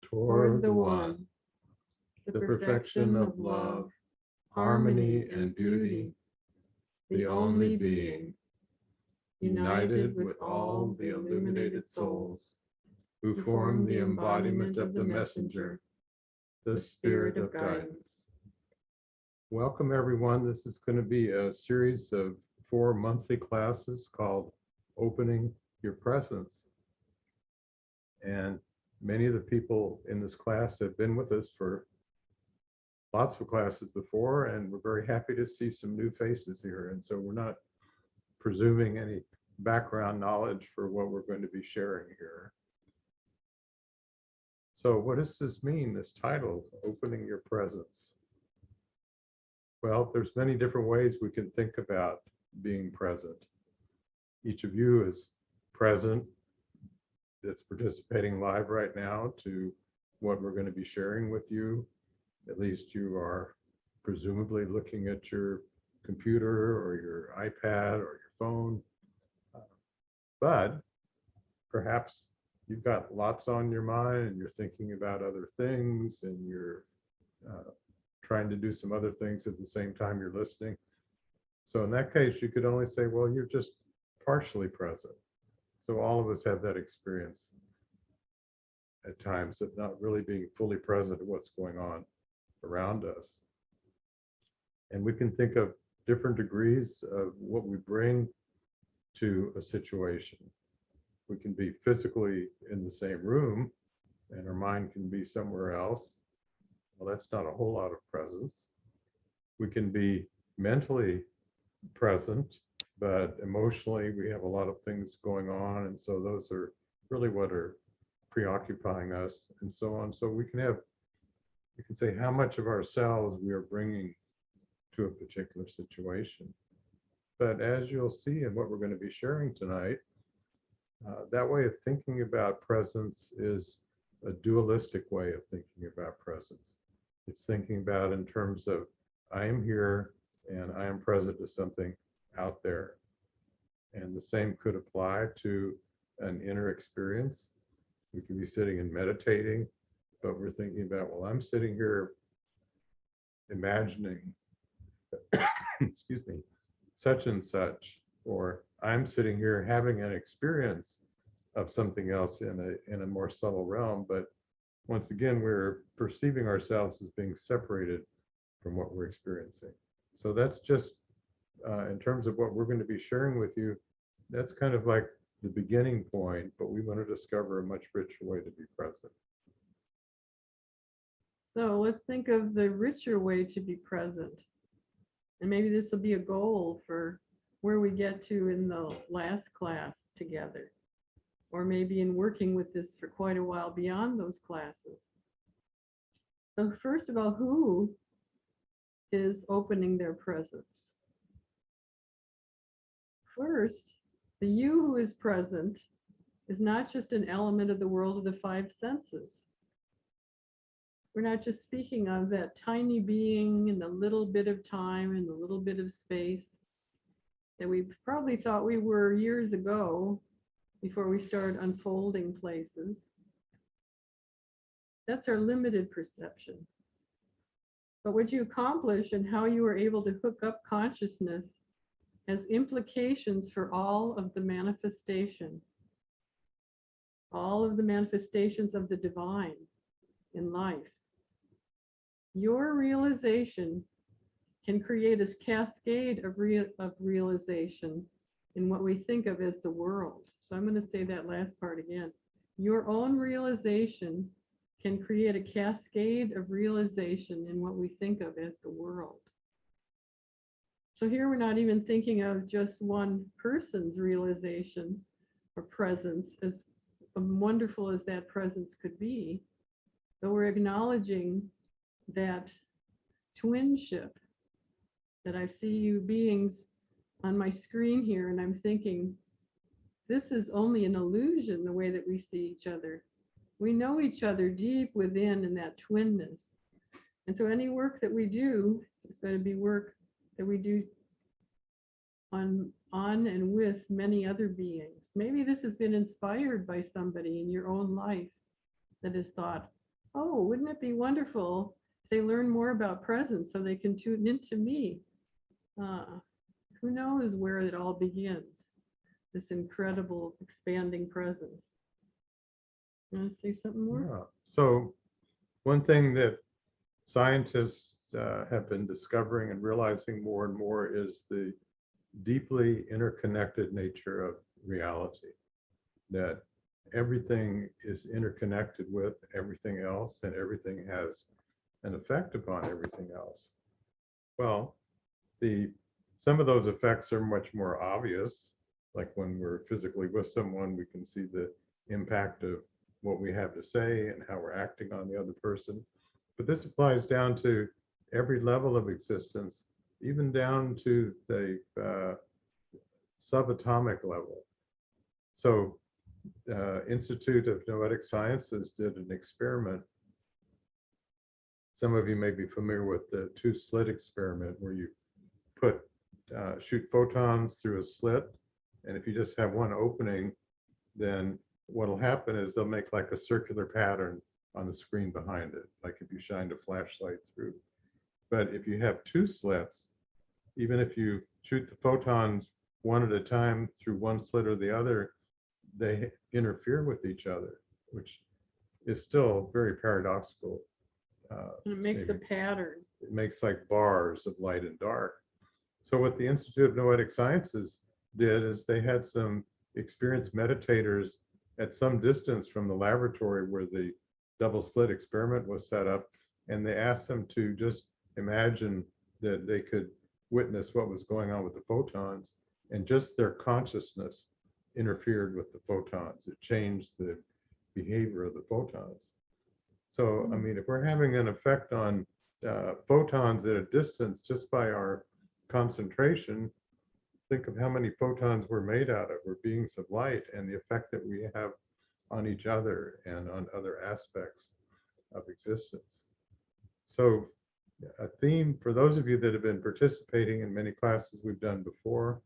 toward the One, the perfection of love, harmony and beauty, the only being, united with all the illuminated souls who form the embodiment of the messenger, the spirit of guidance. Welcome, everyone. This is going to be a series of 4 monthly classes called Opening Your Presence. And many of the people in this class have been with us for lots of classes before, and we're very happy to see some new faces here. And so we're not presuming any background knowledge for what we're going to be sharing here. So what does this mean, this title, Opening Your Presence? Well, there's many different ways we can think about being present. Each of you is present, that's participating live right now to what we're going to be sharing with you. At least you are presumably looking at your computer or your iPad or your phone. But perhaps you've got lots on your mind and you're thinking about other things and you're trying to do some other things at the same time you're listening. So in that case, you could only say, well, you're just partially present. So all of us have that experience at times of not really being fully present to what's going on around us. And we can think of different degrees of what we bring to a situation. We can be physically in the same room and our mind can be somewhere else. Well, that's not a whole lot of presence. We can be mentally present, but emotionally we have a lot of things going on, and so those are really what are preoccupying us and so on. So we can say how much of ourselves we are bringing to a particular situation. But as you'll see in what we're going to be sharing tonight, that way of thinking about presence is a dualistic way of thinking about presence. It's thinking about in terms of I am here and I am present to something out there. And the same could apply to an inner experience. We can be sitting and meditating, but we're thinking about, well, I'm sitting here imagining, excuse me, such and such, or I'm sitting here having an experience of something else in a more subtle realm. But once again, we're perceiving ourselves as being separated from what we're experiencing. So that's just, in terms of what we're going to be sharing with you, that's kind of like the beginning point, but we want to discover a much richer way to be present. So let's think of the richer way to be present. And maybe this will be a goal for where we get to in the last class together, or maybe in working with this for quite a while beyond those classes. So first of all, who is opening their presence? First, the you who is present is not just an element of the world of the 5 senses. We're not just speaking of that tiny being in the little bit of time and the little bit of space that we probably thought we were years ago before we started unfolding places. That's our limited perception. But what you accomplish and how you are able to hook up consciousness has implications for all of the manifestation, all of the manifestations of the divine in life. Your realization can create a cascade of realization in what we think of as the world. So I'm going to say that last part again. Your own realization can create a cascade of realization in what we think of as the world. So here we're not even thinking of just one person's realization or presence, as wonderful as that presence could be, but we're acknowledging that twinship, that I see you beings on my screen here, and I'm thinking, this is only an illusion, the way that we see each other. We know each other deep within in that twinness. And so any work that we do is going to be work that we do on and with many other beings. Maybe this has been inspired by somebody in your own life that has thought, oh, wouldn't it be wonderful if they learn more about presence so they can tune into me? Uh, who knows where it all begins, this incredible expanding presence. You want to say something more? Yeah. So one thing that scientists have been discovering and realizing more and more is the deeply interconnected nature of reality, that everything is interconnected with everything else and everything has an effect upon everything else. Well, the some of those effects are much more obvious, like when we're physically with someone, we can see the impact of what we have to say and how we're acting on the other person. But this applies down to every level of existence, even down to the subatomic level. So Institute of Noetic Sciences did an experiment. Some of you may be familiar with the two-slit experiment, where you shoot photons through a slit, and if you just have one opening, then what'll happen is they'll make like a circular pattern on the screen behind it, like if you shined a flashlight through. But if you have two slits, even if you shoot the photons one at a time through one slit or the other, they interfere with each other, which is still very paradoxical. And it makes a pattern. It makes like bars of light and dark. So what the Institute of Noetic Sciences did is they had some experienced meditators at some distance from the laboratory where the double slit experiment was set up, and they asked them to just imagine that they could witness what was going on with the photons, and just their consciousness interfered with the photons. It changed the behavior of the photons. So, I mean, if we're having an effect on photons at a distance just by our concentration, think of how many photons we're made out of. We're beings of light, and the effect that we have on each other and on other aspects of existence. So a theme for those of you that have been participating in many classes we've done before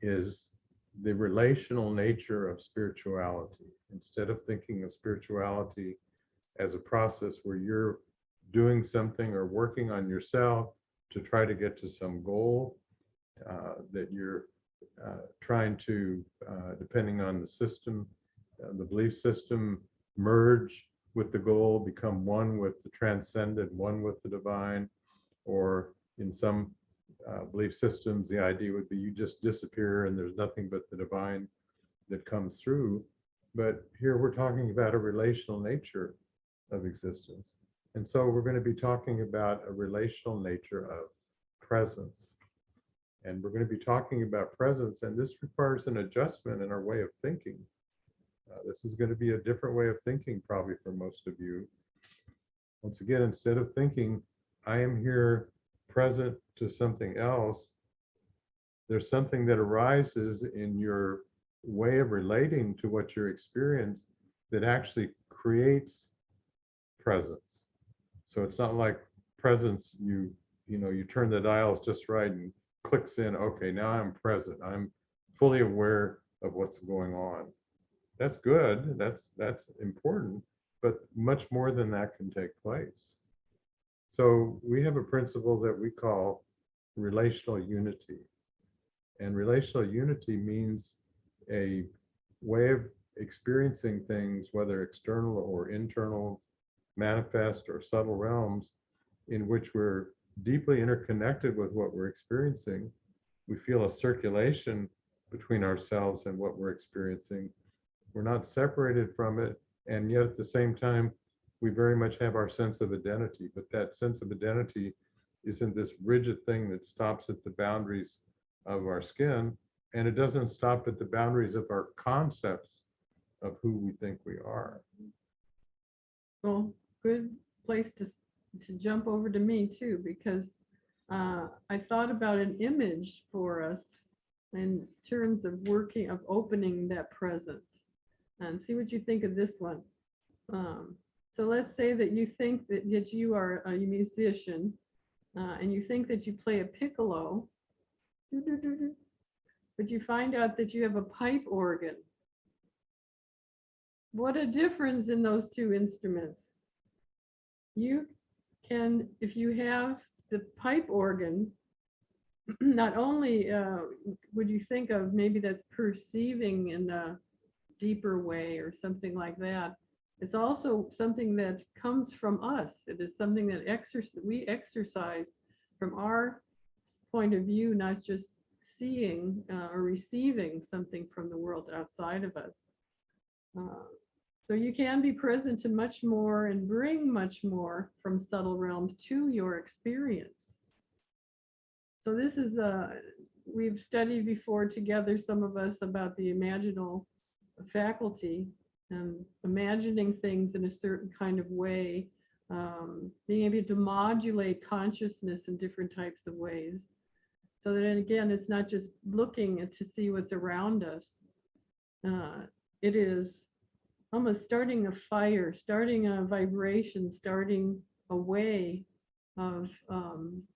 is the relational nature of spirituality. Instead of thinking of spirituality as a process where you're doing something or working on yourself to try to get to some goal that you're trying to, depending on the system, the belief system, merge with the goal, become one with the transcendent, one with the divine, or in some belief systems, the idea would be you just disappear and there's nothing but the divine that comes through. But here we're talking about a relational nature of existence. And so we're going to be talking about a relational nature of presence. And we're going to be talking about presence, and this requires an adjustment in our way of thinking. This is going to be a different way of thinking probably for most of you. Once again, instead of thinking, I am here present to something else, there's something that arises in your way of relating to what you're experiencing that actually creates presence. So it's not like presence, you turn the dials just right and clicks in, okay, now I'm present. I'm fully aware of what's going on. That's good, that's important, but much more than that can take place. So we have a principle that we call relational unity. And relational unity means a way of experiencing things, whether external or internal, manifest or subtle realms, in which we're deeply interconnected with what we're experiencing. We feel a circulation between ourselves and what we're experiencing. We're not separated from it, and yet at the same time, we very much have our sense of identity. But that sense of identity isn't this rigid thing that stops at the boundaries of our skin, and it doesn't stop at the boundaries of our concepts of who we think we are. Well, good place to jump over to me too, because I thought about an image for us in terms of opening that presence. And see what you think of this one. So let's say that you think that you are a musician, and you think that you play a piccolo, but you find out that you have a pipe organ. what a difference in those two instruments. You can, if you have the pipe organ, not only would you think of maybe that's perceiving in a deeper way or something like that, it's also something that comes from us. It is something that we exercise from our point of view, not just seeing or receiving something from the world outside of us. So you can be present to much more and bring much more from subtle realms to your experience. So this is we've studied before together, some of us, about the imaginal faculty and imagining things in a certain kind of way, being able to modulate consciousness in different types of ways. So that, again, it's not just looking to see what's around us. It is almost starting a fire, starting a vibration, starting a way of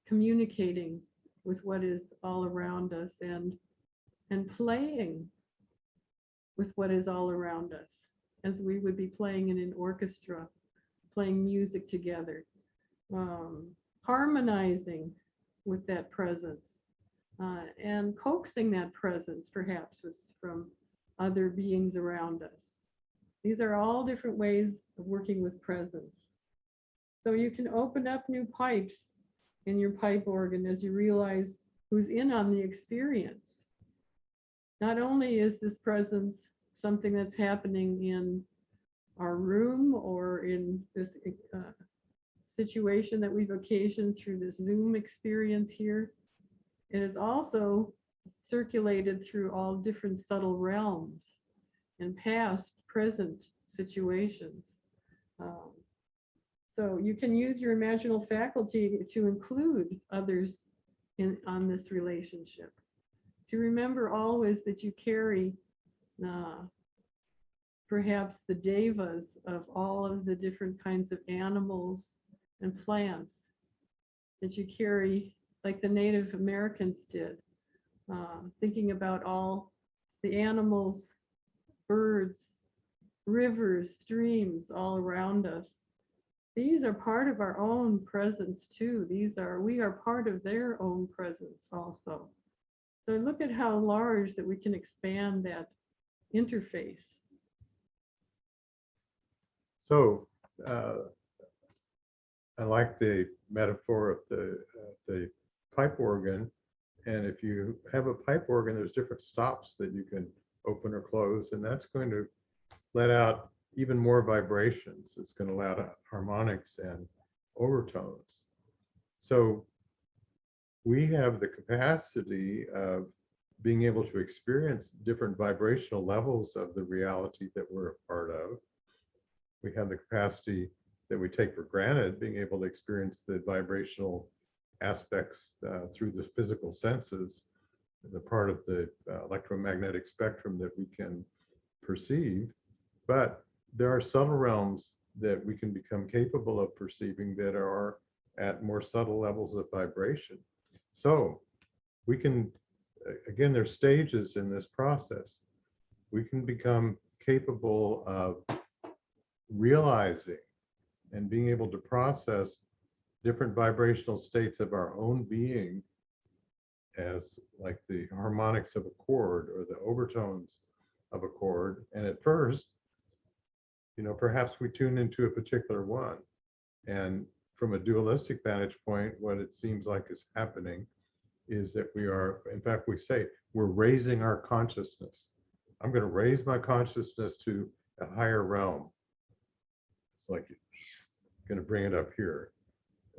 communicating with what is all around us, and playing with what is all around us, as we would be playing in an orchestra, playing music together, harmonizing with that presence, and coaxing that presence perhaps from other beings around us. These are all different ways of working with presence. So you can open up new pipes in your pipe organ as you realize who's in on the experience. Not only is this presence something that's happening in our room or in this situation that we've occasioned through this Zoom experience here, it is also circulated through all different subtle realms and past, present situations. So you can use your imaginal faculty to include others on this relationship. To remember always that you carry perhaps the devas of all of the different kinds of animals and plants that you carry, like the Native Americans did, thinking about all the animals, birds, rivers, streams all around us. These are part of our own presence too. We are part of their own presence also. So look at how large that we can expand that interface. So I like the metaphor of the pipe organ. And if you have a pipe organ, there's different stops that you can open or close, and that's going to let out even more vibrations. It's going to let out harmonics and overtones. So we have the capacity of being able to experience different vibrational levels of the reality that we're a part of. We have the capacity that we take for granted, being able to experience the vibrational aspects through the physical senses, the part of the electromagnetic spectrum that we can perceive. But there are subtle realms that we can become capable of perceiving that are at more subtle levels of vibration. So we can, again, there's stages in this process. We can become capable of realizing and being able to process different vibrational states of our own being as like the harmonics of a chord or the overtones of a chord. And at first, perhaps we tune into a particular one. And from a dualistic vantage point, what it seems like is happening is that we are, in fact, we say we're raising our consciousness. I'm going to raise my consciousness to a higher realm. It's like going to bring it up here.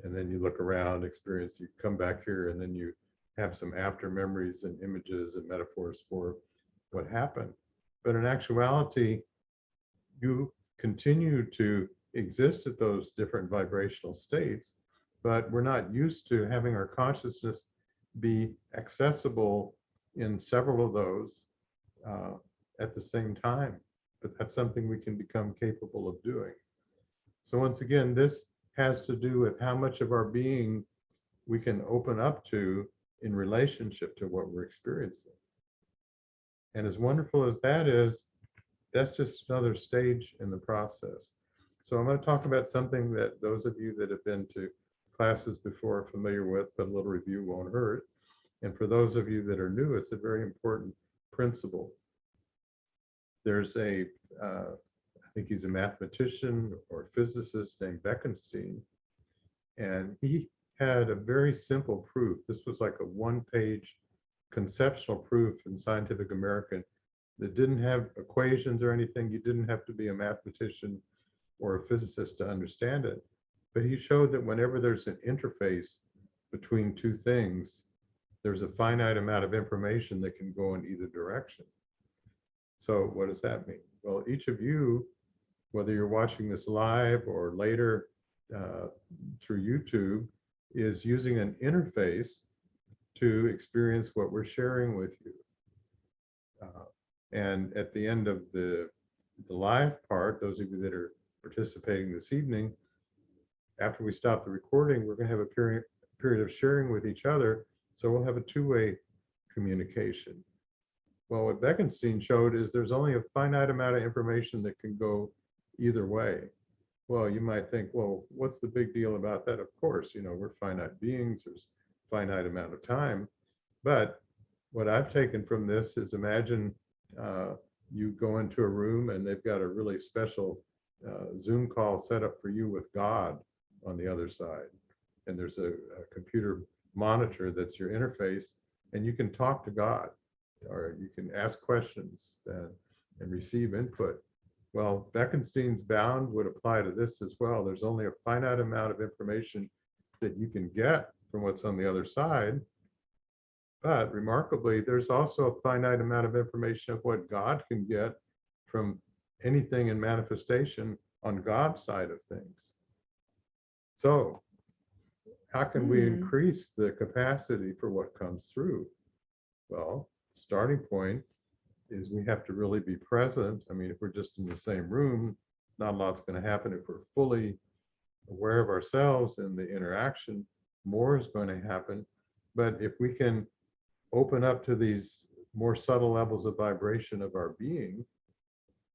And then you look around, experience, you come back here, and then you have some after memories and images and metaphors for what happened. But in actuality, you continue to exist at those different vibrational states, but we're not used to having our consciousness be accessible in several of those at the same time. But that's something we can become capable of doing. So once again, this has to do with how much of our being we can open up to in relationship to what we're experiencing. And as wonderful as that is, that's just another stage in the process. So I'm going to talk about something that those of you that have been to classes before are familiar with, but a little review won't hurt. And for those of you that are new, it's a very important principle. There's I think he's a mathematician or physicist named Bekenstein, and he had a very simple proof. This was like a one-page conceptual proof in Scientific American that didn't have equations or anything. You didn't have to be a mathematician or a physicist to understand it. But he showed that whenever there's an interface between two things, there's a finite amount of information that can go in either direction. So what does that mean? Well, each of you, whether you're watching this live or later through YouTube, is using an interface to experience what we're sharing with you. And at the end of the live part, those of you that are participating this evening, after we stop the recording, we're going to have a period of sharing with each other. So we'll have a two-way communication. Well, what Bekenstein showed is there's only a finite amount of information that can go either way. Well, you might think, well, what's the big deal about that? Of course, we're finite beings, there's a finite amount of time. But what I've taken from this is imagine you go into a room and they've got a really special Zoom call set up for you with God on the other side. And there's a computer monitor that's your interface, and you can talk to God, or you can ask questions and receive input. Well, Bekenstein's bound would apply to this as well. There's only a finite amount of information that you can get from what's on the other side. But remarkably, there's also a finite amount of information of what God can get from anything in manifestation on God's side of things. So how can we increase the capacity for what comes through? Well, starting point is we have to really be present. I mean, if we're just in the same room, not a lot's going to happen. If we're fully aware of ourselves and the interaction, more is going to happen. But if we can open up to these more subtle levels of vibration of our being,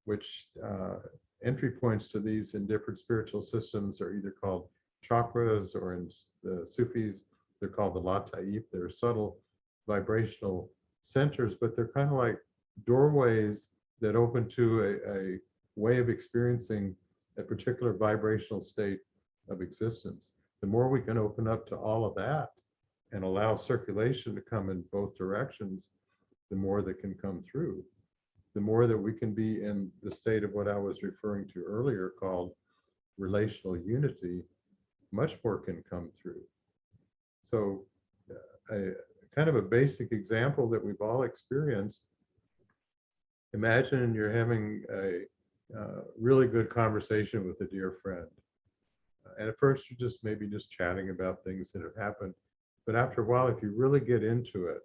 which entry points to these in different spiritual systems are either called chakras, or in the Sufis, they're called the lataif. They're subtle vibrational centers, but they're kind of like doorways that open to a way of experiencing a particular vibrational state of existence. The more we can open up to all of that and allow circulation to come in both directions, the more that can come through. The more that we can be in the state of what I was referring to earlier called relational unity, much more can come through. So a kind of a basic example that we've all experienced. Imagine you're having a really good conversation with a dear friend. And at first you're maybe just chatting about things that have happened. But after a while, if you really get into it,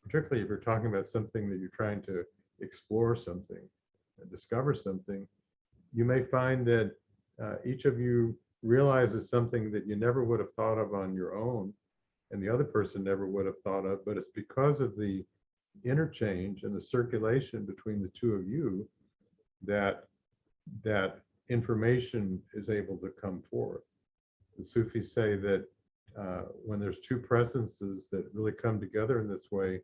particularly if you're talking about something that you're trying to explore something and discover something, you may find that each of you realizes something that you never would have thought of on your own, and the other person never would have thought of, but it's because of the interchange and the circulation between the two of you that information is able to come forth. The Sufis say that when there's two presences that really come together in this way,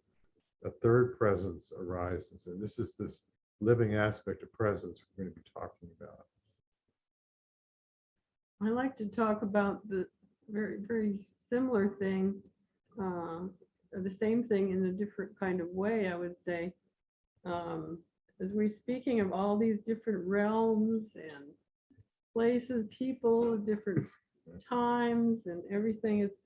a third presence arises. And this is this living aspect of presence we're going to be talking about. I like to talk about the very, very similar thing, or the same thing in a different kind of way, I would say. As we're speaking of all these different realms and places, people, different times and everything, it's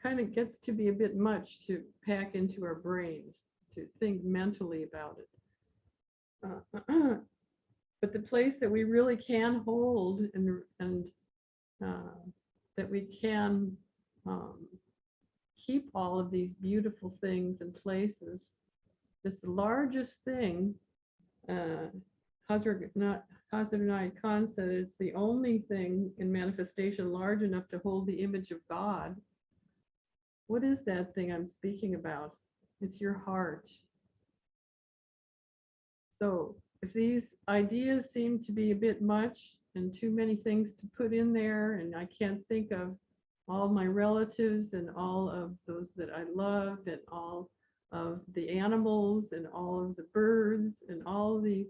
kind of gets to be a bit much to pack into our brains, to think mentally about it. But the place that we really can hold and that we can keep all of these beautiful things and places, this largest thing, Hazrat Khan said it's the only thing in manifestation large enough to hold the image of God. What is that thing I'm speaking about? It's your heart. So if these ideas seem to be a bit much and too many things to put in there, and I can't think of all my relatives and all of those that I loved and all of the animals and all of the birds and all of these,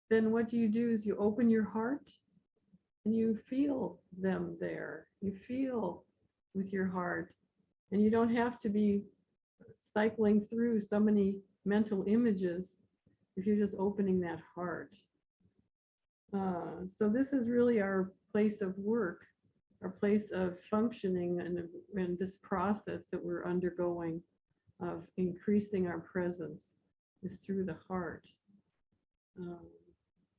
then what you do is you open your heart and you feel them there. You feel with your heart, and you don't have to be cycling through so many mental images if you're just opening that heart. So this is really our place of work, our place of functioning in this process that we're undergoing of increasing our presence is through the heart.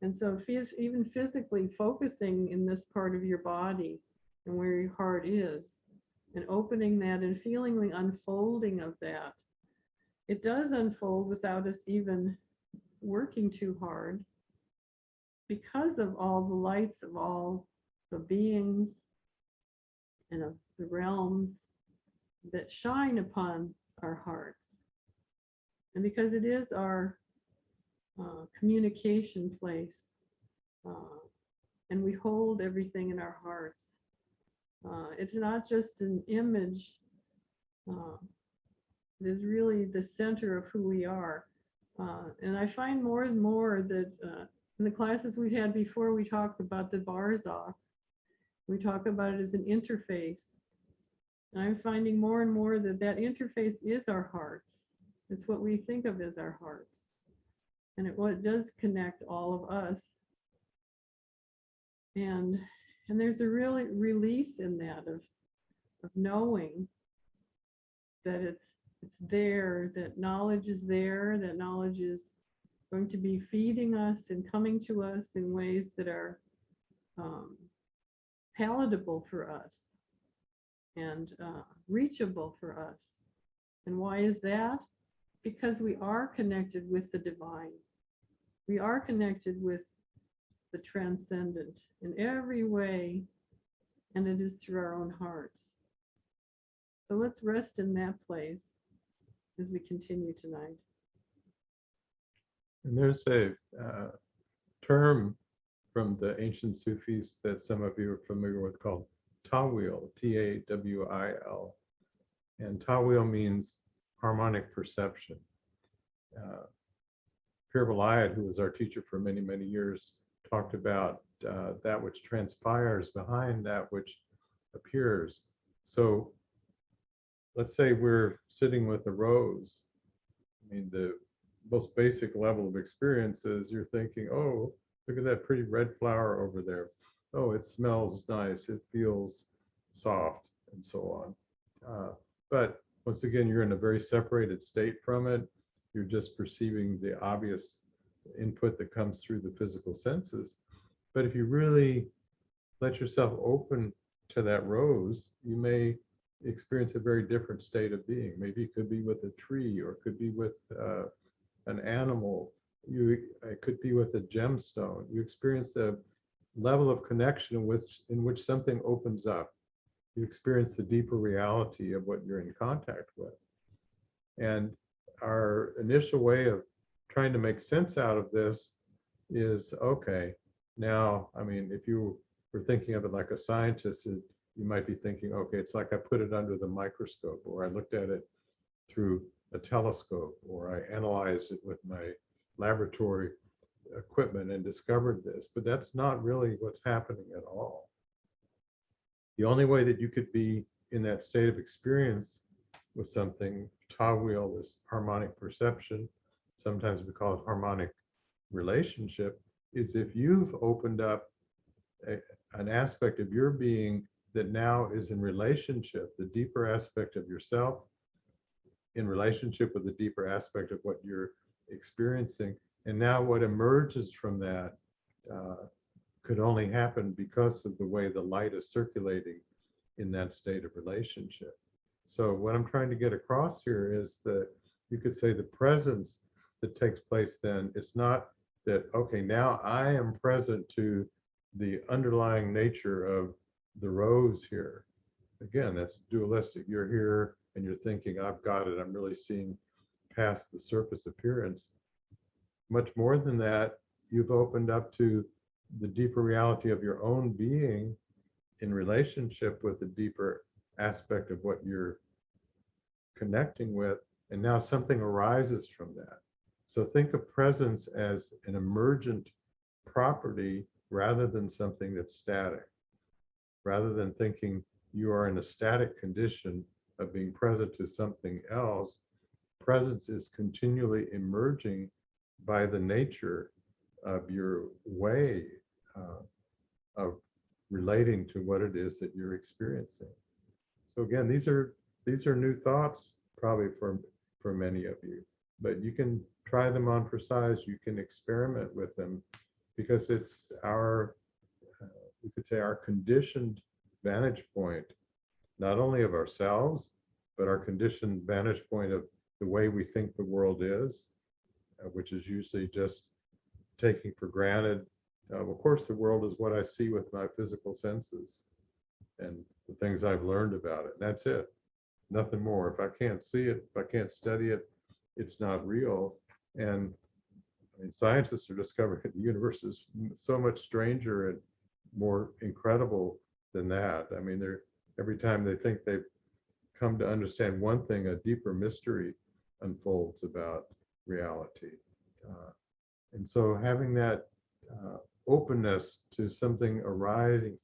And so even physically focusing in this part of your body and where your heart is and opening that and feeling the unfolding of that. It does unfold without us even working too hard because of all the lights of all the beings and of the realms that shine upon our hearts. And because it is our communication place, and we hold everything in our hearts. It's not just an image, it is really the center of who we are. And I find more and more that in the classes we had before, we talked about the Barzakh. We talk about it as an interface. And I'm finding more and more that that interface is our hearts. It's what we think of as our hearts. And it does connect all of us. And there's a really release in that of knowing that it's there, that knowledge is there, that knowledge is going to be feeding us and coming to us in ways that are palatable for us and reachable for us. And why is that? Because we are connected with the divine. We are connected with the transcendent in every way, and it is through our own hearts. So let's rest in that place as we continue tonight. And there's a term from the ancient Sufis that some of you are familiar with called Tawil, Tawil. And Tawil means harmonic perception. Pir Vilayat, who was our teacher for many, many years, talked about that which transpires behind that which appears. So let's say we're sitting with a rose. I mean, the most basic level of experience is you're thinking, oh, look at that pretty red flower over there. Oh, it smells nice. It feels soft and so on. But once again, you're in a very separated state from it. You're just perceiving the obvious input that comes through the physical senses. But if you really let yourself open to that rose, you may experience a very different state of being. Maybe it could be with a tree, or it could be with an animal. It could be with a gemstone. You experience a level of connection in which something opens up. You experience the deeper reality of what you're in contact with. And our initial way of trying to make sense out of this is, okay, now, I mean, if you were thinking of it like a scientist, you might be thinking, okay, it's like I put it under the microscope, or I looked at it through a telescope, or I analyzed it with my laboratory equipment and discovered this. But that's not really what's happening at all. The only way that you could be in that state of experience with something, Tawil is harmonic perception, sometimes we call it harmonic relationship, is if you've opened up an aspect of your being that now is in relationship, the deeper aspect of yourself in relationship with the deeper aspect of what you're experiencing. And now what emerges from that could only happen because of the way the light is circulating in that state of relationship. So what I'm trying to get across here is that you could say the presence that takes place then, it's not that, okay, now I am present to the underlying nature of the rose here. Again, that's dualistic. You're here and you're thinking, I've got it. I'm really seeing past the surface appearance. much more than that, you've opened up to the deeper reality of your own being in relationship with the deeper aspect of what you're connecting with, and now something arises from that. So think of presence as an emergent property rather than something that's static. Rather than thinking you are in a static condition of being present to something else, presence is continually emerging by the nature of your way of relating to what it is that you're experiencing. So again, these are new thoughts probably for many of you, but you can try them on for size. You can experiment with them because it's our, we could say, our conditioned vantage point, not only of ourselves, but our conditioned vantage point of the way we think the world is, which is usually just taking for granted. Of course, the world is what I see with my physical senses and the things I've learned about it. That's it, nothing more. If I can't see it, if I can't study it, it's not real. And I mean, scientists are discovering the universe is so much stranger and more incredible than that. I mean, they're every time they think they've come to understand one thing, a deeper mystery unfolds about reality. And so having that openness to something arising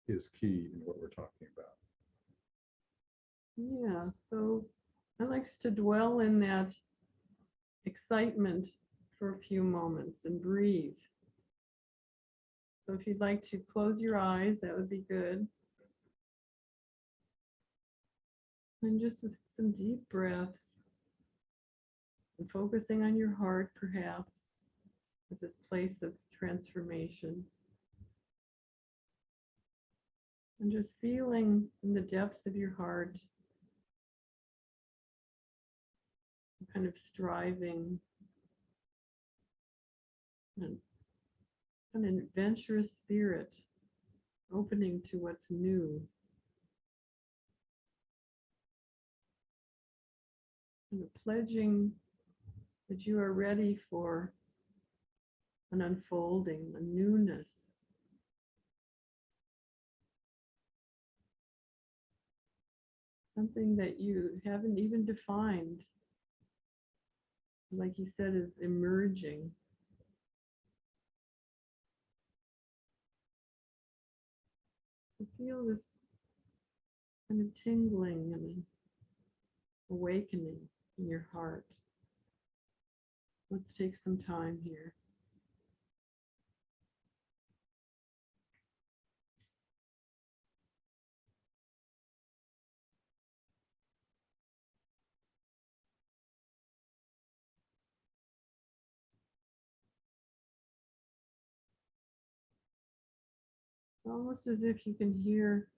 is key in what we're talking about. Yeah, so I like to dwell in that excitement for a few moments and breathe. So if you'd like to close your eyes, that would be good. And just with some deep breaths and focusing on your heart, perhaps, as this place of transformation. And just feeling in the depths of your heart, kind of striving and an adventurous spirit, opening to what's new. And pledging that you are ready for an unfolding, a newness. Something that you haven't even defined, like you said, is emerging. To feel this kind of tingling and awakening in your heart. Let's take some time here. It's almost as if you can hear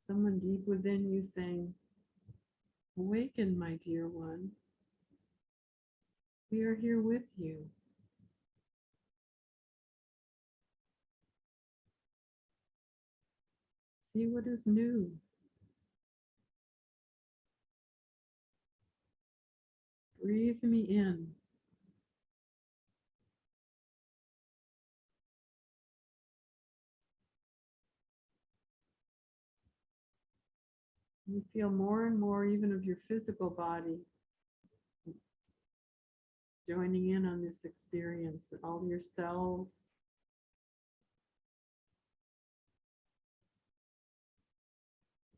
someone deep within you saying, "Awaken, my dear one. We are here with you." See what is new. Breathe me in. You feel more and more even of your physical body joining in on this experience, all your cells,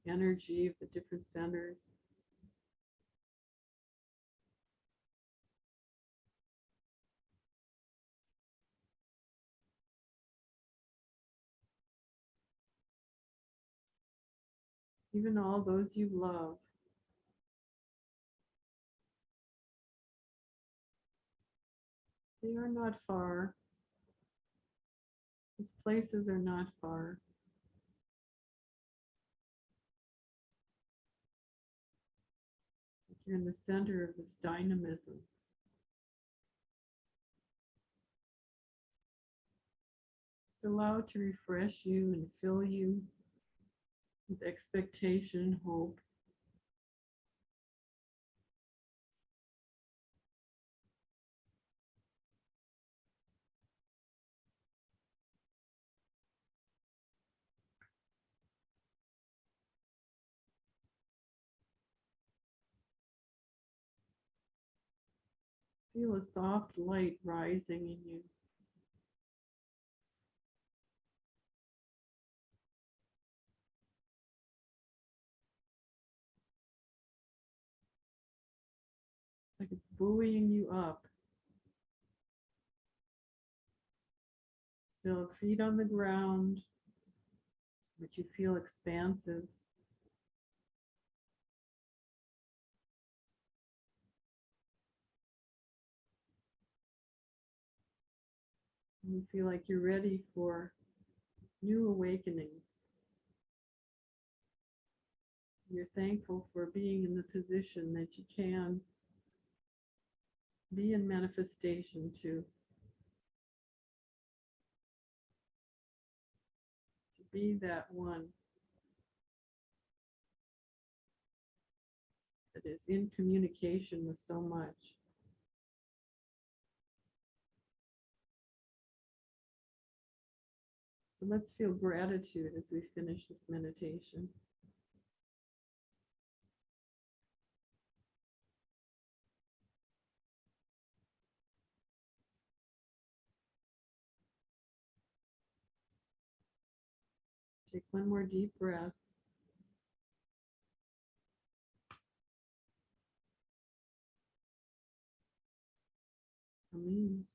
energy of the different centers. Even all those you love. They are not far. These places are not far. You're in the center of this dynamism. Allow it to refresh you and fill you with expectation and hope. Feel a soft light rising in you. Like it's buoying you up. Still feet on the ground, but you feel expansive. You feel like you're ready for new awakenings. You're thankful for being in the position that you can be in manifestation to be that one that is in communication with so much. So let's feel gratitude as we finish this meditation. Take one more deep breath. Amen.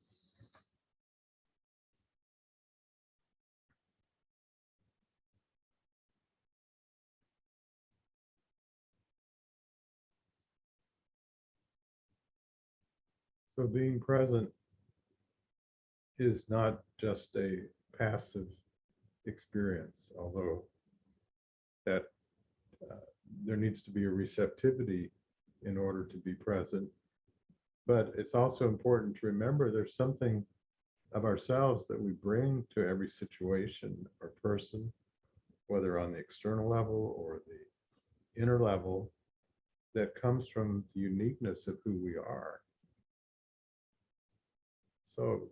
So being present is not just a passive experience, although that there needs to be a receptivity in order to be present. But it's also important to remember there's something of ourselves that we bring to every situation or person, whether on the external level or the inner level, that comes from the uniqueness of who we are. So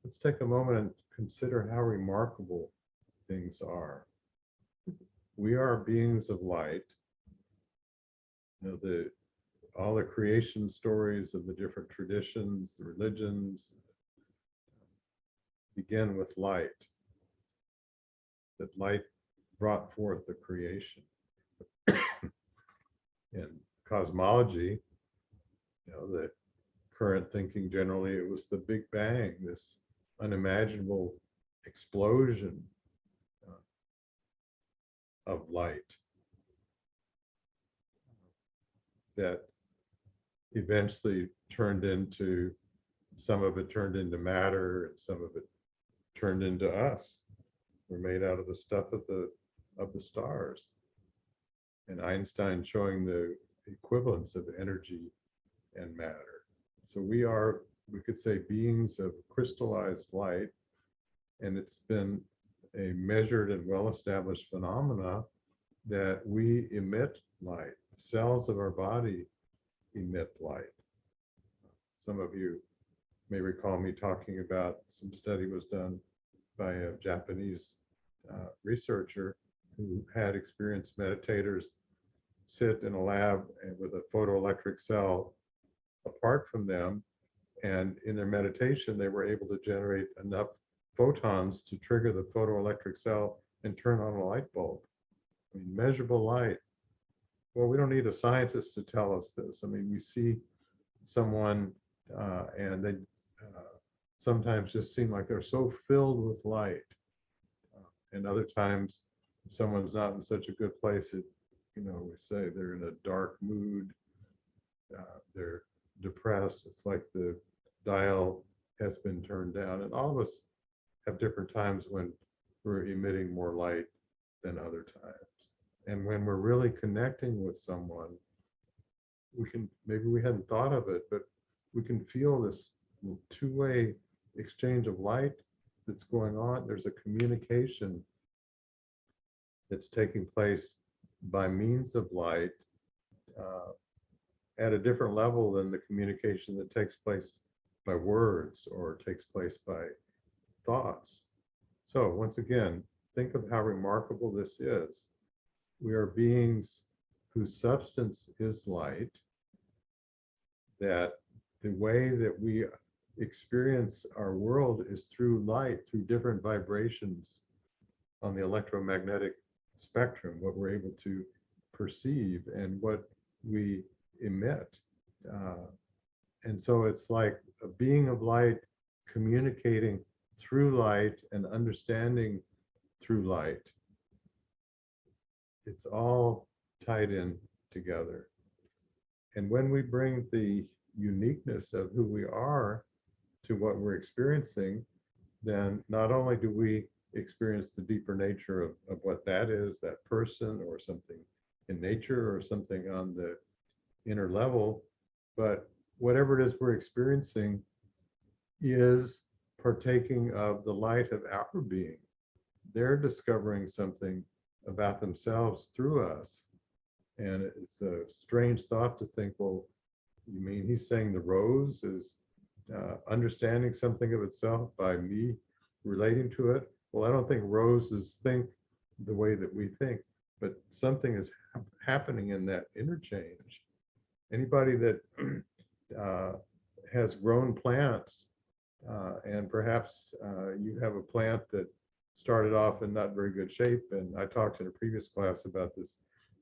let's take a moment and consider how remarkable things are. We are beings of light. You know, all the creation stories of the different traditions, the religions, begin with light. That light brought forth the creation. In cosmology, you know, the current thinking generally, it was the Big Bang, this unimaginable explosion of light that eventually turned into, some of it turned into matter, and some of it turned into us. We're made out of the stuff of the stars. And Einstein showing the equivalence of energy and matter. So we are, we could say, beings of crystallized light, and it's been a measured and well-established phenomena that we emit light. The cells of our body emit light. Some of you may recall me talking about some study was done by a Japanese researcher who had experienced meditators sit in a lab with a photoelectric cell apart from them, and in their meditation they were able to generate enough photons to trigger the photoelectric cell and turn on a light bulb. I mean, measurable light. Well, we don't need a scientist to tell us this. I mean, we see someone and they sometimes just seem like they're so filled with light. And other times, if someone's not in such a good place, you know, we say they're in a dark mood, they're depressed. It's like the dial has been turned down. And all of us have different times when we're emitting more light than other times. And when we're really connecting with someone, we can, maybe we hadn't thought of it, but we can feel this two-way exchange of light that's going on. There's a communication that's taking place by means of light at a different level than the communication that takes place by words or takes place by thoughts. So once again, think of how remarkable this is. We are beings whose substance is light, that the way that we experience our world is through light, through different vibrations on the electromagnetic spectrum, what we're able to perceive and what we emit. And so it's like a being of light communicating through light and understanding through light. It's all tied in together. And when we bring the uniqueness of who we are to what we're experiencing, then not only do we experience the deeper nature of what that is, that person or something in nature or something on the inner level, but whatever it is we're experiencing is partaking of the light of our being. They're discovering something about themselves through us. And it's a strange thought to think, well, you mean he's saying the rose is understanding something of itself by me relating to it? Well, I don't think roses think the way that we think, but something is happening in that interchange. Anybody that has grown plants, and perhaps you have a plant that started off in not very good shape, and I talked in a previous class about this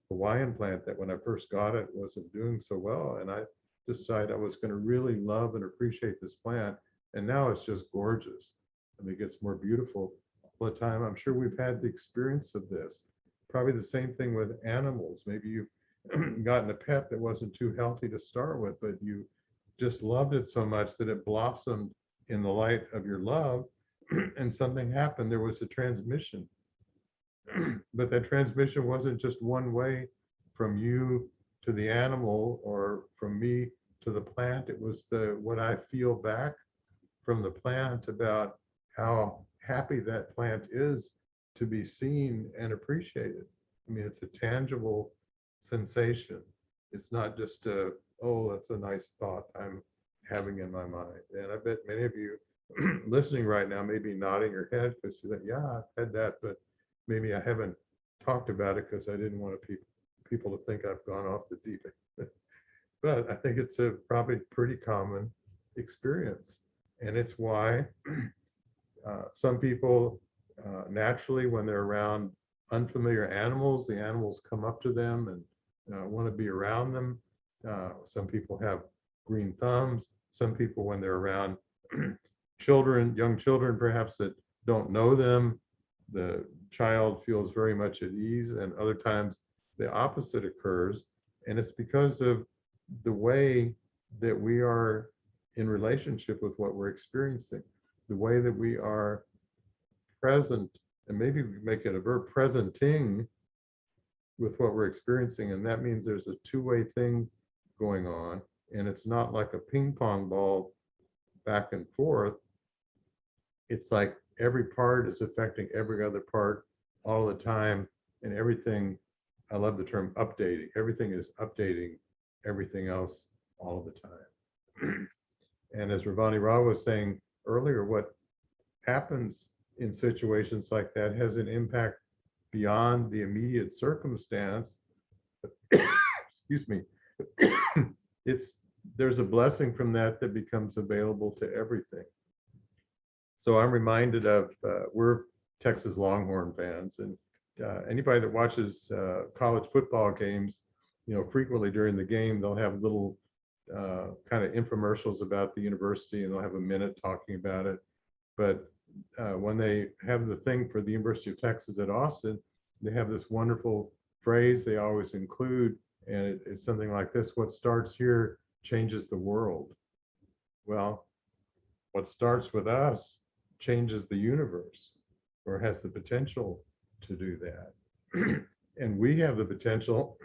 Hawaiian plant that when I first got it wasn't doing so well, and I decided I was going to really love and appreciate this plant, and now it's just gorgeous. I mean, it gets more beautiful all the time. I'm sure we've had the experience of this. Probably the same thing with animals. Maybe you've gotten a pet that wasn't too healthy to start with, but you just loved it so much that it blossomed in the light of your love, and something happened. There was a transmission. But that transmission wasn't just one way from you to the animal or from me to the plant. It was what I feel back from the plant about how happy that plant is to be seen and appreciated. I mean, it's a tangible sensation. It's not just oh, that's a nice thought I'm having in my mind. And I bet many of you listening right now may be nodding your head because you think, yeah, I've had that, but maybe I haven't talked about it because I didn't want people to think I've gone off the deep end. But I think it's a probably pretty common experience. And it's why some people naturally, when they're around unfamiliar animals, the animals come up to them and want to be around them. Some people have green thumbs. Some people, when they're around children, young children perhaps that don't know them, the child feels very much at ease, and other times the opposite occurs. And it's because of the way that we are in relationship with what we're experiencing, the way that we are present, and maybe we make it a verb, presenting with what we're experiencing. And that means there's a two-way thing going on, and it's not like a ping pong ball back and forth. It's like every part is affecting every other part all the time, and everything, I love the term updating, everything is updating everything else all the time. And as Ravani Rao was saying earlier, what happens in situations like that has an impact beyond the immediate circumstance. Excuse me. There's a blessing from that that becomes available to everything. So I'm reminded of, we're Texas Longhorn fans, and anybody that watches college football games, frequently during the game, they'll have little kind of infomercials about the university, and they'll have a minute talking about it. But when they have the thing for the University of Texas at Austin, they have this wonderful phrase they always include, and it's something like this: what starts here changes the world. Well, what starts with us changes the universe, or has the potential to do that. And we have the potential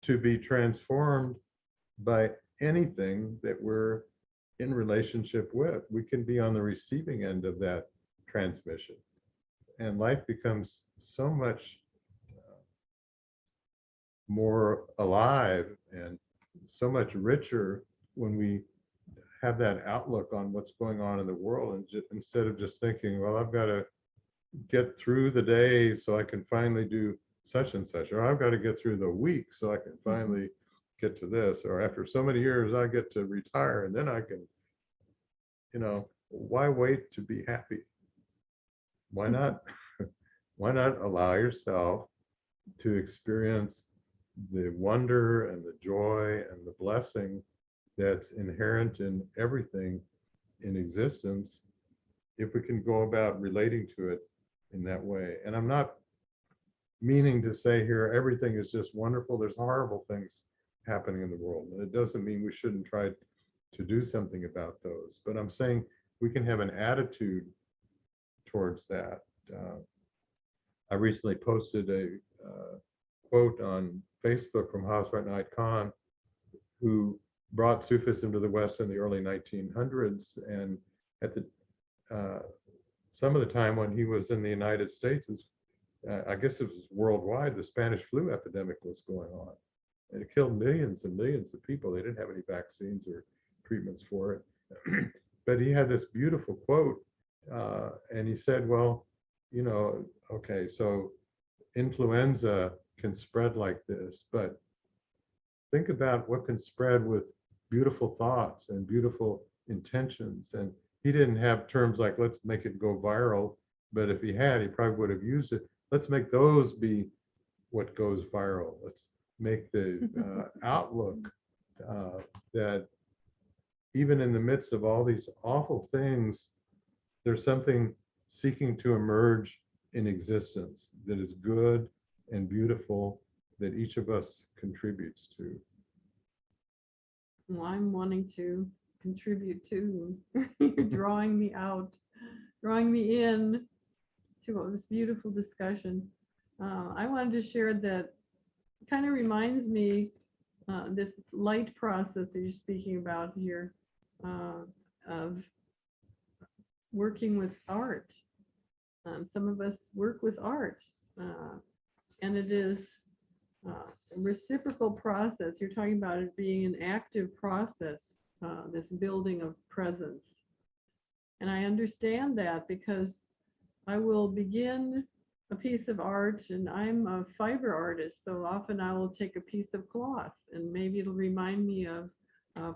to be transformed by anything that we're in relationship with. We can be on the receiving end of that transmission, and life becomes so much more alive and so much richer when we have that outlook on what's going on in the world, and instead of just thinking, well, I've got to get through the day so I can finally do such and such, or I've got to get through the week so I can finally get to this, or after so many years, I get to retire and then I can, why wait to be happy? Why not? Why not allow yourself to experience the wonder and the joy and the blessing that's inherent in everything in existence, if we can go about relating to it in that way? And I'm not meaning to say here everything is just wonderful. There's horrible things happening in the world, and it doesn't mean we shouldn't try to do something about those. But I'm saying we can have an attitude towards that. I recently posted a quote on Facebook from Hazrat Knight Khan, who brought Sufism to the West in the early 1900s. And at the some of the time when he was in the United States, I guess it was worldwide, the Spanish flu epidemic was going on. And it killed millions and millions of people. They didn't have any vaccines or treatments for it. But he had this beautiful quote, and he said, well, okay, so influenza can spread like this, but think about what can spread with beautiful thoughts and beautiful intentions. And he didn't have terms like, let's make it go viral, but if he had, he probably would have used it. Let's make those be what goes viral. Let's make the outlook that even in the midst of all these awful things, there's something seeking to emerge in existence that is good and beautiful, that each of us contributes to. Well, I'm wanting to contribute too. You're drawing me out, drawing me in to this beautiful discussion. I wanted to share that it kind of reminds me this light process that you're speaking about here, of working with art. Some of us work with art, and it is a reciprocal process. You're talking about it being an active process, this building of presence. And I understand that because I will begin a piece of art, and I'm a fiber artist, so often I will take a piece of cloth and maybe it'll remind me of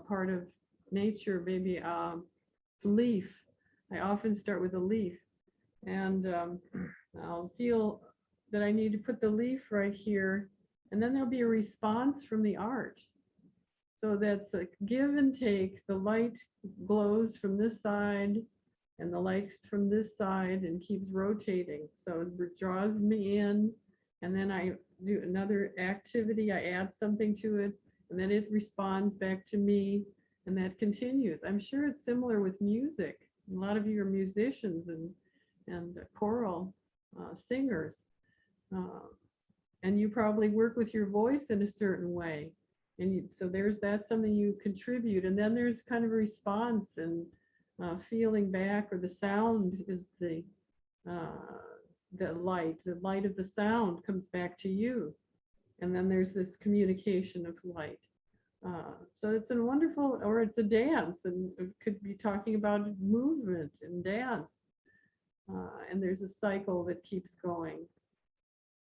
part of nature, maybe a leaf. I often start with a leaf, and I'll feel that I need to put the leaf right here, and then there'll be a response from the art. So that's a give and take. The light glows from this side and the light from this side and keeps rotating. So it draws me in, and then I do another activity. I add something to it, and then it responds back to me, and that continues. I'm sure it's similar with music. A lot of you are musicians and choral singers. And you probably work with your voice in a certain way. And so that's something you contribute. And then there's kind of a response and feeling back, or the sound is the light of the sound comes back to you. And then there's this communication of light. So it's a wonderful, or it's a dance, and it could be talking about movement and dance. And there's a cycle that keeps going.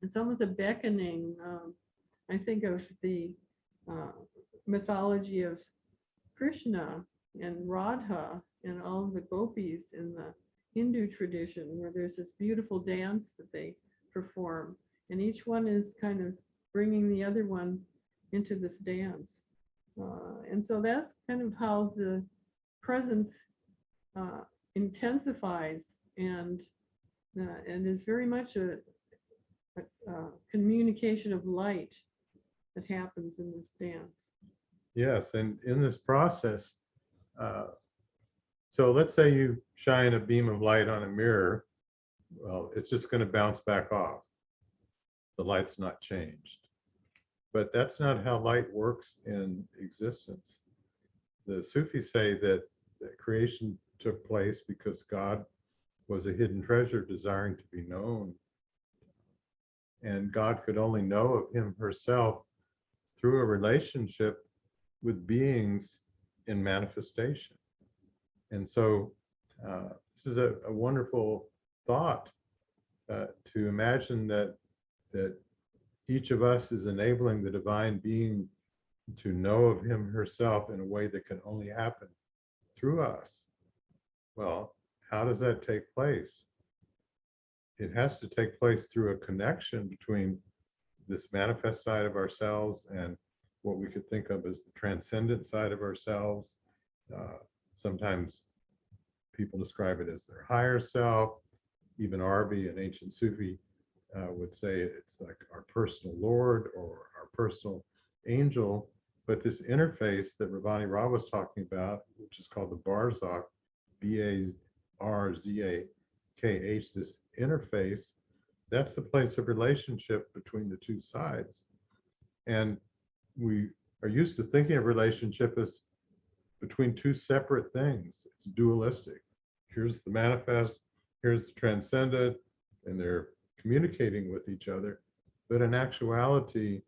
It's almost a beckoning. I think of the mythology of Krishna and Radha and all of the gopis in the Hindu tradition, where there's this beautiful dance that they perform, and each one is kind of bringing the other one into this dance. And so that's kind of how the presence intensifies and is very much a communication of light that happens in this dance. Yes, and in this process, so let's say you shine a beam of light on a mirror, well, it's just going to bounce back off. The light's not changed. But that's not how light works in existence. The Sufis say that creation took place because God was a hidden treasure desiring to be known. And God could only know of him herself through a relationship with beings in manifestation. And so this is a wonderful thought to imagine that each of us is enabling the divine being to know of him herself in a way that can only happen through us. Well, how does that take place? It has to take place through a connection between this manifest side of ourselves and what we could think of as the transcendent side of ourselves. Sometimes people describe it as their higher self. Even Arbi, an ancient Sufi, would say it's like our personal Lord or our personal angel. But this interface that Ravani Ra was talking about, which is called the Barzakh, Barzakh, this interface, that's the place of relationship between the two sides. And we are used to thinking of relationship as between two separate things. It's dualistic. Here's the manifest, here's the transcendent, and they're communicating with each other. But in actuality,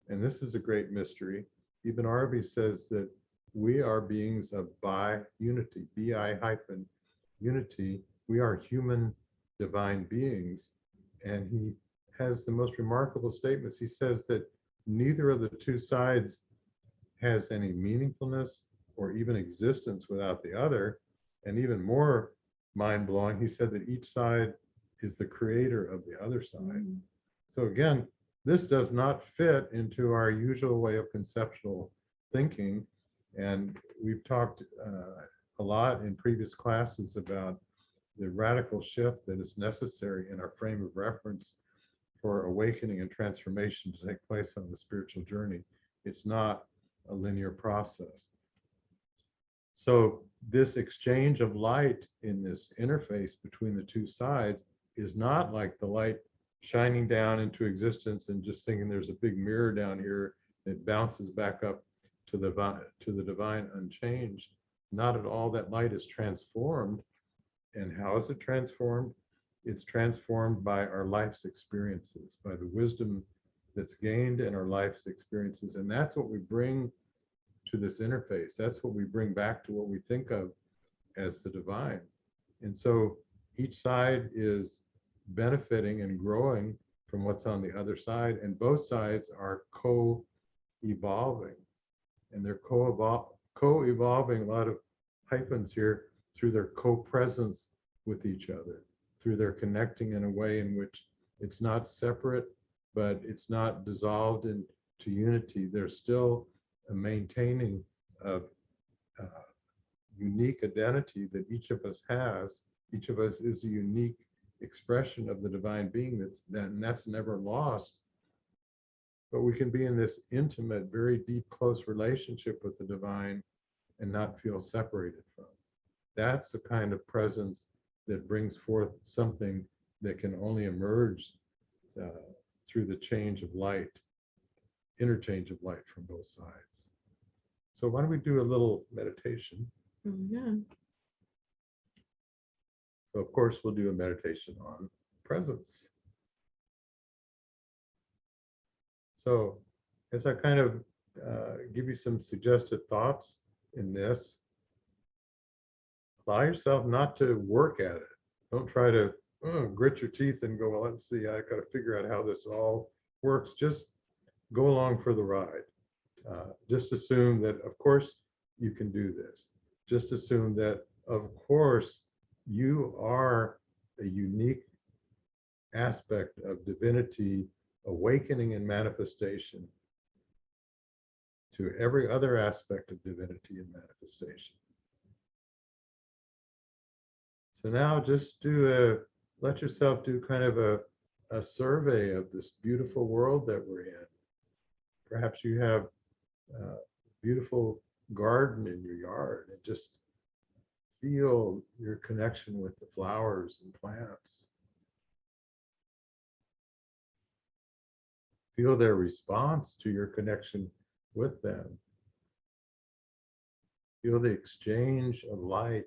and this is a great mystery, even Arbi says that we are beings of bi-unity, bi-unity. We are human divine beings. And he has the most remarkable statements. He says that neither of the two sides has any meaningfulness or even existence without the other. And even more mind-blowing, he said that each side is the creator of the other side. Mm. So again, this does not fit into our usual way of conceptual thinking. And we've talked a lot in previous classes about the radical shift that is necessary in our frame of reference for awakening and transformation to take place on the spiritual journey. It's not a linear process. So this exchange of light in this interface between the two sides is not like the light shining down into existence and just thinking there's a big mirror down here that bounces back up to the divine unchanged. Not at all. That light is transformed. And how is it transformed? It's transformed by our life's experiences, by the wisdom that's gained in our life's experiences. And that's what we bring to this interface. That's what we bring back to what we think of as the divine. And so each side is benefiting and growing from what's on the other side, and both sides are co-evolving. And they're co-evolving, a lot of hyphens here, through their co-presence with each other, through their connecting in a way in which it's not separate, but it's not dissolved into unity. There's still a maintaining of unique identity that each of us has. Each of us is a unique expression of the divine being that's never lost. But we can be in this intimate, very deep, close relationship with the divine and not feel separated from. That's the kind of presence that brings forth something that can only emerge through the change of light, interchange of light from both sides. So why don't we do a little meditation? Yeah. So of course we'll do a meditation on presence. So as I kind of give you some suggested thoughts in this, allow yourself not to work at it. Don't try to grit your teeth and go, well, let's see, I got to figure out how this all works. Just go along for the ride. Just assume that, of course, you can do this. Just assume that, of course, you are a unique aspect of divinity, awakening and manifestation to every other aspect of divinity and manifestation. So now just let yourself do kind of a survey of this beautiful world that we're in. Perhaps you have a beautiful garden in your yard and just feel your connection with the flowers and plants. Feel their response to your connection with them. Feel the exchange of light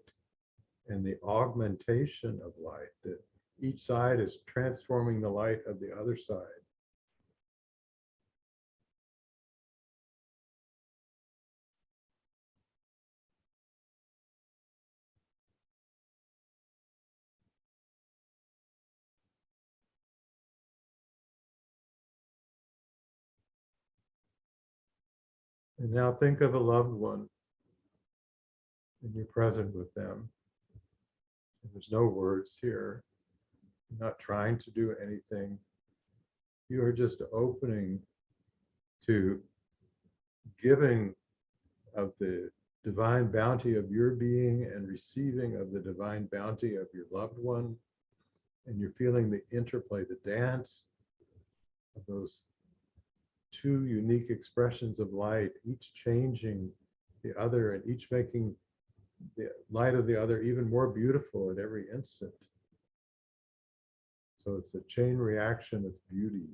and the augmentation of light, that each side is transforming the light of the other side. And now think of a loved one and you're present with them. And there's no words here. You're not trying to do anything. You are just opening to giving of the divine bounty of your being and receiving of the divine bounty of your loved one. And you're feeling the interplay, the dance of those two unique expressions of light, each changing the other and each making the light of the other even more beautiful at every instant. So it's a chain reaction of beauty.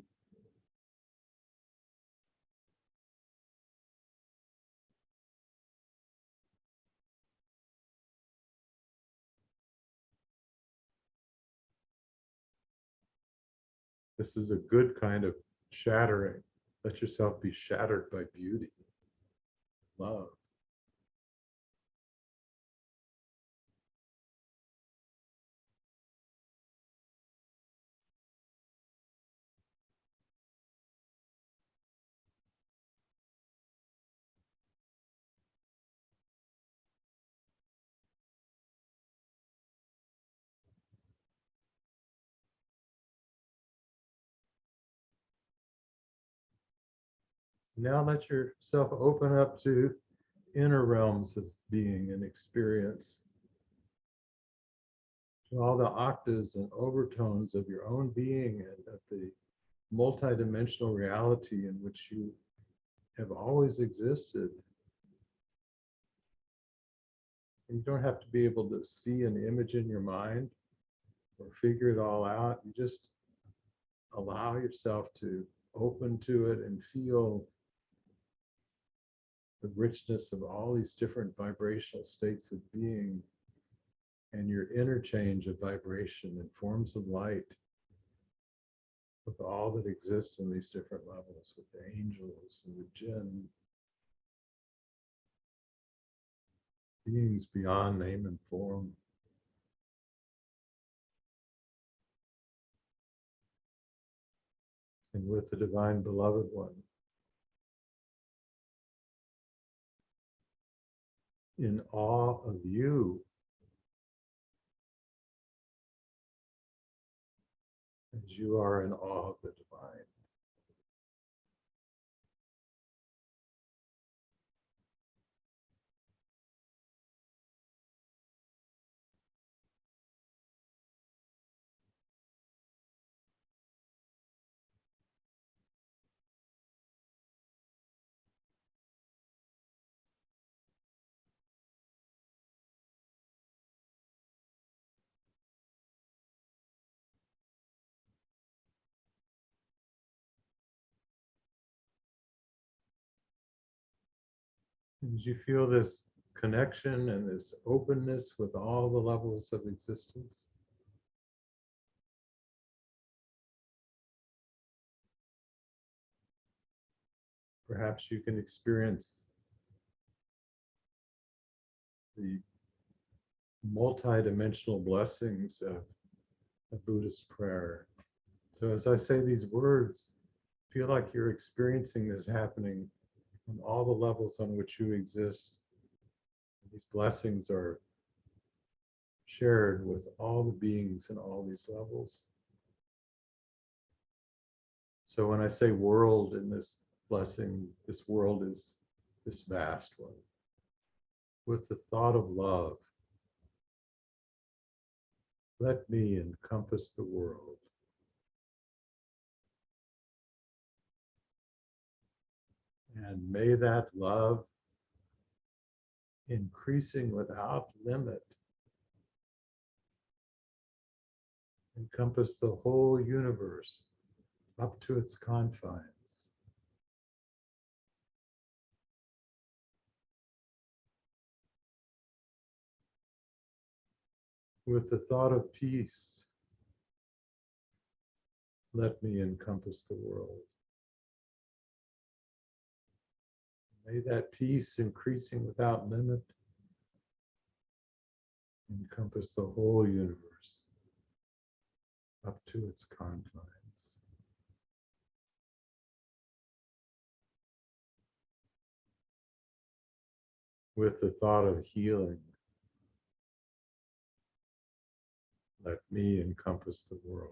This is a good kind of shattering. Let yourself be shattered by beauty, love. Now let yourself open up to inner realms of being and experience, to all the octaves and overtones of your own being and of the multidimensional reality in which you have always existed. And you don't have to be able to see an image in your mind or figure it all out. You just allow yourself to open to it and feel the richness of all these different vibrational states of being and your interchange of vibration and forms of light with all that exists in these different levels, with the angels and the jinn, beings beyond name and form. And with the divine beloved one, in awe of you as you are in awe of the divine. As you feel this connection and this openness with all the levels of existence, perhaps you can experience the multidimensional blessings of a Buddhist prayer. So as I say these words, feel like you're experiencing this happening on all the levels on which you exist. These blessings are shared with all the beings in all these levels. So when I say world in this blessing, this world is this vast one. With the thought of love, let me encompass the world. And may that love, increasing without limit, encompass the whole universe up to its confines. With the thought of peace, let me encompass the world. May that peace, increasing without limit, encompass the whole universe up to its confines. with the thought of healing. Let me encompass the world.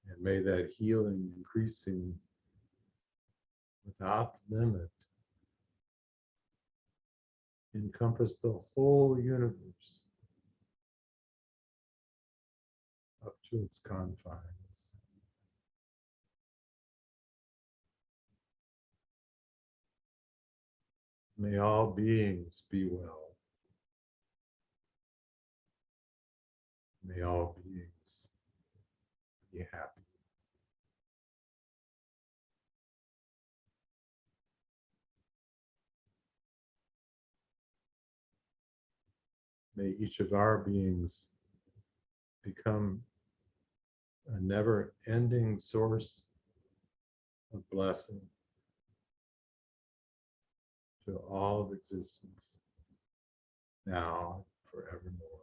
And may that healing increasing without limit encompass the whole universe up to its confines. May all beings be well. May all beings be happy. May each of our beings become a never-ending source of blessing to all of existence, now and forevermore.